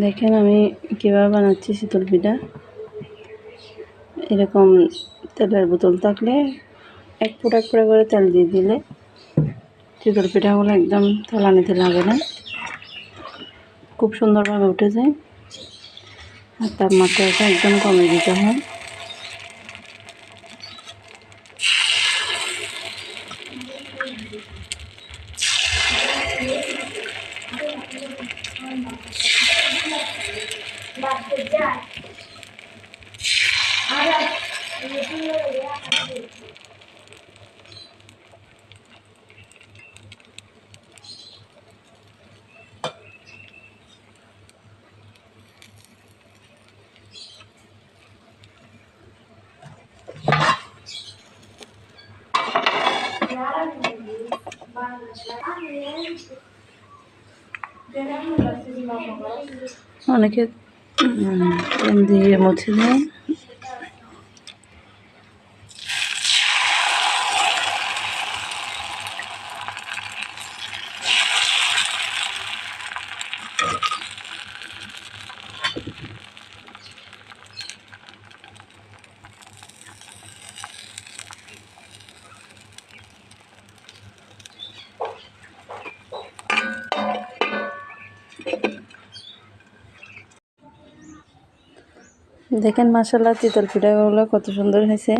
দেখেন আমি কীভাবে বানাচ্ছি শীতল পিঠা। এরকম তেলের বোতল থাকলে এক ফোঁটা করে তেল দিয়ে দিলে শীতল পিঠাগুলো একদম তলানিতে লাগে না, খুব সুন্দরভাবে উঠে যায়। আর তাপমাত্রাটা একদম কমে দিতে হয়। অনেকে দিয়ে মুছে দেয়। দেখেন মাশাআল্লাহ শীতল পিঠাগুলো কত সুন্দর হয়েছে।